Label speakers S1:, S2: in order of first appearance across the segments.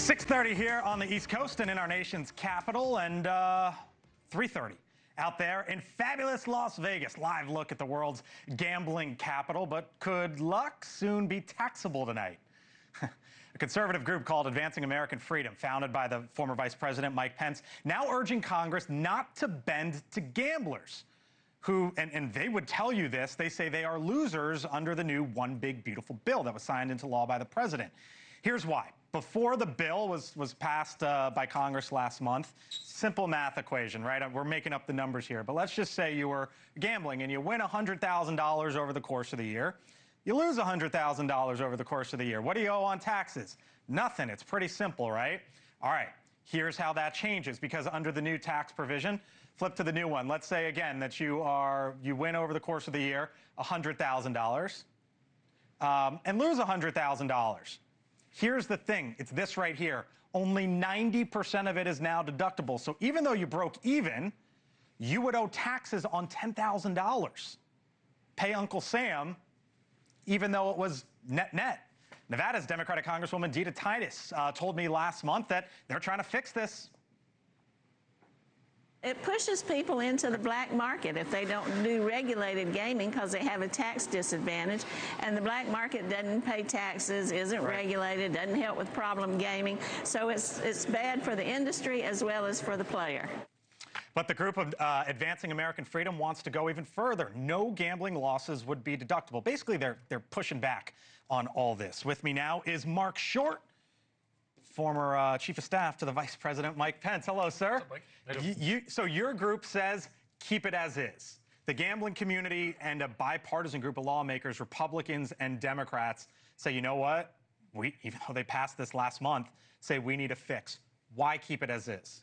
S1: 6:30 here on the East Coast and in our nation's capital, and 3:30 out there in fabulous Las Vegas. Live look at the world's gambling capital, but could luck soon be taxable tonight? A conservative group called Advancing American Freedom, founded by the former Vice President Mike Pence, now urging Congress not to bend to gamblers who, and they would tell you this, they say they are losers under the new One Big Beautiful Bill that was signed into law by the president. Here's why. Before the bill was passed by Congress last month, simple math equation, right? We're making up the numbers here, but let's just say you were gambling and you win $100,000 over the course of the year. You lose $100,000 over the course of the year. What do you owe on taxes? Nothing. It's pretty simple, right? All right, here's how that changes, because under the new tax provision, flip to the new one. Let's say again that you win over the course of the year $100,000 and lose $100,000. Here's the thing, it's this right here. Only 90% of it is now deductible. So even though you broke even, you would owe taxes on $10,000. Pay Uncle Sam, even though it was net-net. Nevada's Democratic Congresswoman Dita Titus told me last month that they're trying to fix this.
S2: It pushes people into the black market if they don't do regulated gaming because they have a tax disadvantage, and the black market doesn't pay taxes, isn't regulated, doesn't help with problem gaming. So it's bad for the industry as well as for the player.
S1: But the group of Advancing American Freedom wants to go even further. No gambling losses would be deductible. Basically, they're pushing back on all this. With me now is Marc, former chief of staff to the Vice President Mike Pence. Hello, sir.
S3: What's up, Mike?
S1: So your group says keep it as is. The gambling community and a bipartisan group of lawmakers, Republicans and Democrats, say, you know what? Even though they passed this last month, say we need a fix. Why keep it as is?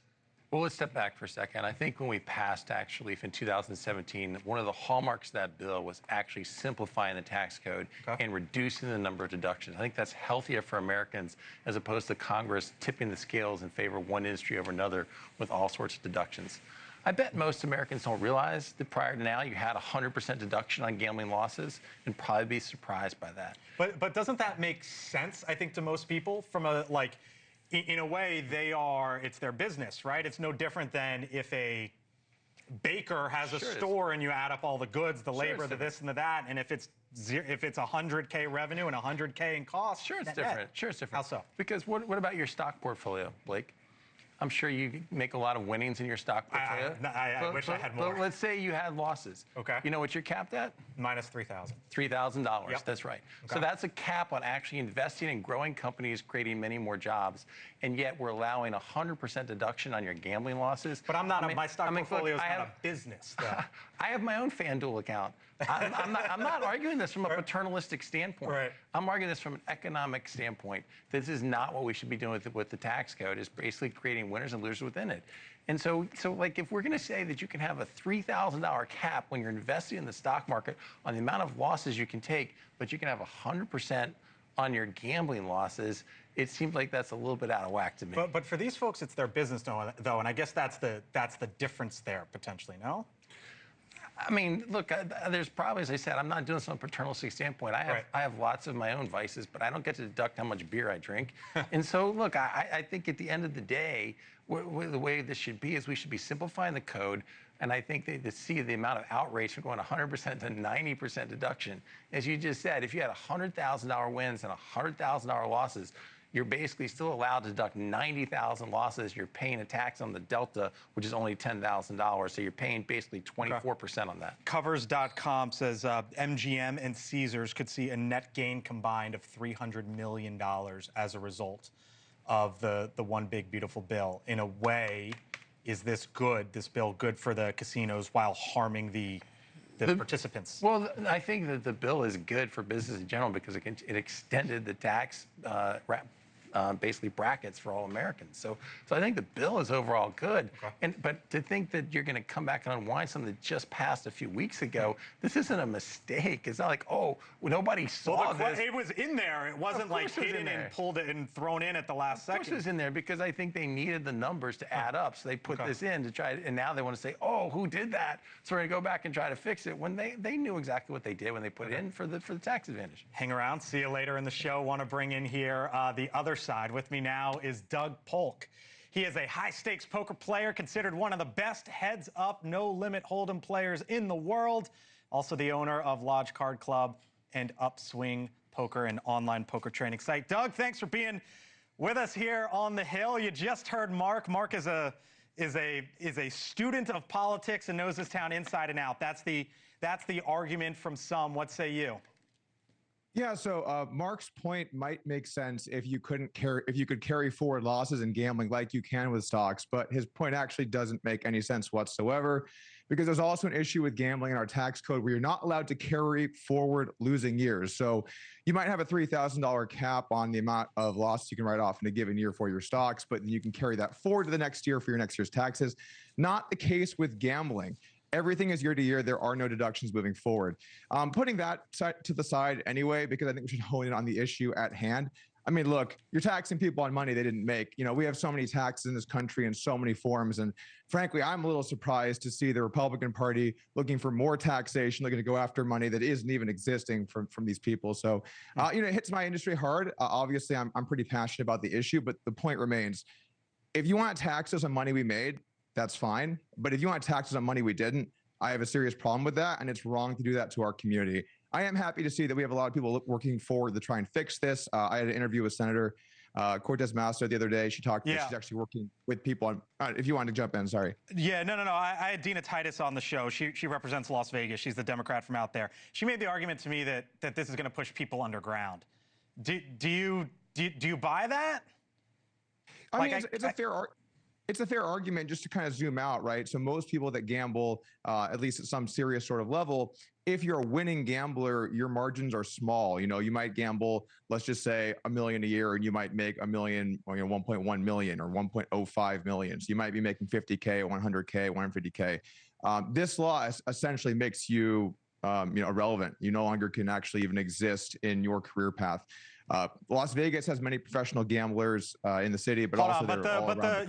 S3: Well, let's step back for a second. I think when we passed, actually, in 2017, one of the hallmarks of that bill was actually simplifying the tax code and reducing the number of deductions. I think that's healthier for Americans as opposed to Congress tipping the scales in favor of one industry over another with all sorts of deductions. I bet most Americans don't realize that prior to now you had 100% deduction on gambling losses and probably be surprised by that.
S1: But doesn't that make sense, I think, to most people from a, like, in a way, it's their business, right? It's no different than if a baker has a store and you add up all the goods, the labor, the this and the that, and if it's 100K revenue and 100K in cost.
S3: Sure, it's different. Sure, it's different.
S1: How so?
S3: Because what about your stock portfolio, Blake? I'm sure you make a lot of winnings in your stock portfolio.
S1: I wish I had more.
S3: But let's say you had losses.
S1: Okay.
S3: You know what you're capped at?
S1: Minus $3,000.
S3: $3,000.
S1: Yep.
S3: That's right.
S1: Okay.
S3: So that's a cap on actually investing in growing companies, creating many more jobs, and yet we're allowing 100% deduction on your gambling losses.
S1: But my stock portfolio is not a business, though.
S3: I have my own FanDuel account. I'm not arguing this from a paternalistic standpoint.
S1: Right.
S3: I'm arguing this from an economic standpoint. This is not what we should be doing with the tax code. It's basically creating winners and losers within it. And so like, if we're going to say that you can have a $3,000 cap when you're investing in the stock market on the amount of losses you can take, but you can have 100% on your gambling losses, it seems like that's a little bit out of whack to me.
S1: But for these folks, it's their business, though, and I guess that's the difference there, potentially, no?
S3: I mean, look, there's probably, as I said, I'm not doing this from a paternalistic standpoint. I have lots of my own vices, but I don't get to deduct how much beer I drink. And so, look, I think at the end of the day, the way this should be is we should be simplifying the code. And I think to see the amount of outrage from going 100% to 90% deduction. As you just said, if you had $100,000 wins and $100,000 losses, you're basically still allowed to deduct 90,000 losses. You're paying a tax on the delta, which is only $10,000. So you're paying basically 24% on that.
S1: Covers.com says MGM and Caesars could see a net gain combined of $300 million as a result of the One Big Beautiful Bill. In a way, is this bill good for the casinos while harming the participants?
S3: Well, I think that the bill is good for business in general because it extended the tax basically brackets for all Americans. So I think the bill is overall good. But to think that you're going to come back and unwind something that just passed a few weeks ago, this isn't a mistake. It's not like, oh, nobody saw this.
S1: It was in there. It wasn't like hidden and pulled it and thrown in at the last second.
S3: Of course it was in there because I think they needed the numbers to add up. So they put this in to try, and now they want to say, oh, who did that? So we're going to go back and try to fix it when they knew exactly what they did when they put it in for the tax advantage.
S1: Hang around. See you later in the show. Want to bring in here the other side. With me now is Doug Polk. He is a high-stakes poker player, considered one of the best heads-up, no-limit hold'em players in the world. Also the owner of Lodge Card Club and Upswing Poker, an online poker training site. Doug, thanks for being with us here on the Hill. You just heard Marc. Marc is a student of politics and knows this town inside and out. That's the argument from some. What say you?
S4: Yeah, so Marc's point might make sense if you could carry forward losses in gambling like you can with stocks, but his point actually doesn't make any sense whatsoever, because there's also an issue with gambling in our tax code where you're not allowed to carry forward losing years. So you might have a $3,000 cap on the amount of losses you can write off in a given year for your stocks, but you can carry that forward to the next year for your next year's taxes. Not the case with gambling. Everything is year to year. There are no deductions moving forward. Putting that to the side anyway, because I think we should hone in on the issue at hand. I mean, look, you're taxing people on money they didn't make. You know, we have so many taxes in this country in so many forms. And frankly, I'm a little surprised to see the Republican Party looking for more taxation, looking to go after money that isn't even existing from these people. So, you know, it hits my industry hard. Obviously, I'm pretty passionate about the issue, but the point remains, if you want taxes on money we made, that's fine. But if you want taxes on money we didn't, I have a serious problem with that, and it's wrong to do that to our community. I am happy to see that we have a lot of people working forward to try and fix this. I had an interview with Senator Cortez Masto the other day. She talked that she's actually working with people on, if you want to jump in, sorry.
S1: Yeah, no. I had Dina Titus on the show. She represents Las Vegas. She's the Democrat from out there. She made the argument to me that this is going to push people underground. Do you buy that?
S4: I mean, it's a fair argument just to kind of zoom out, right? So most people that gamble, at least at some serious sort of level, if you're a winning gambler, your margins are small. You know, you might gamble, let's just say $1 million a year, and you might make $1 million, or 1.1 million or 1.05 million. So you might be making 50K, 100K, 150K. This law essentially makes you, irrelevant. You no longer can actually even exist in your career path. Las Vegas has many professional gamblers in the city, but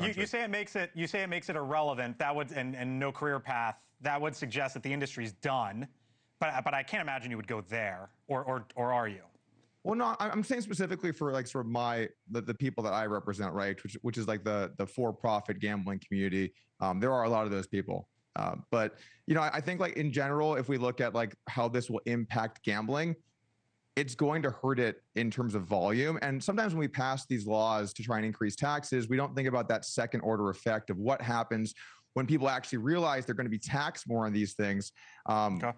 S1: you say it makes it irrelevant. That would and no career path. That would suggest that the industry's done. But I can't imagine you would go there, or are you?
S4: Well, no, I'm saying specifically for like sort of the people that I represent, right? Which is like the for-profit gambling community. There are a lot of those people. But you know, I think like in general, if we look at like how this will impact gambling, it's going to hurt it in terms of volume. And sometimes when we pass these laws to try and increase taxes, we don't think about that second order effect of what happens when people actually realize they're going to be taxed more on these things.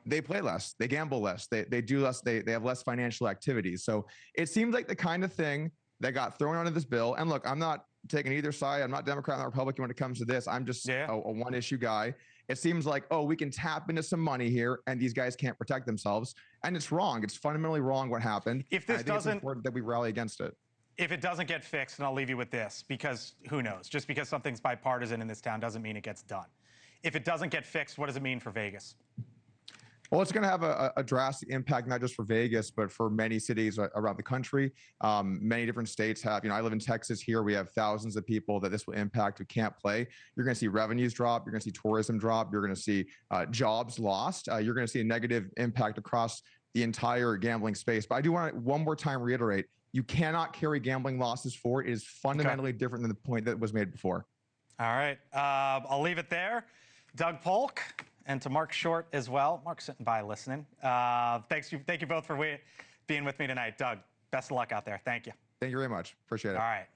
S4: They play less, they gamble less, they do less, they have less financial activities. So it seems like the kind of thing that got thrown onto this bill. And look, I'm not taking either side. I'm not Democrat, not Republican when it comes to this. I'm just a one-issue guy. It seems like, oh, we can tap into some money here, and these guys can't protect themselves. And it's wrong. It's fundamentally wrong what happened.
S1: If this doesn't,
S4: it's important that we rally against it.
S1: If it doesn't get fixed, and I'll leave you with this, because who knows? Just because something's bipartisan in this town doesn't mean it gets done. If it doesn't get fixed, what does it mean for Vegas?
S4: Well, it's going to have a drastic impact, not just for Vegas, but for many cities around the country. Many different states have, I live in Texas here. We have thousands of people that this will impact who can't play. You're going to see revenues drop. You're going to see tourism drop. You're going to see jobs lost. You're going to see a negative impact across the entire gambling space. But I do want to one more time reiterate, you cannot carry gambling losses forward. It is fundamentally different than the point that was made before.
S1: All right. I'll leave it there. Doug Polk. And to Marc Short as well. Marc's sitting by listening. Thank you both for being with me tonight. Doug, best of luck out there. Thank you.
S4: Thank you very much. Appreciate it.
S1: All right.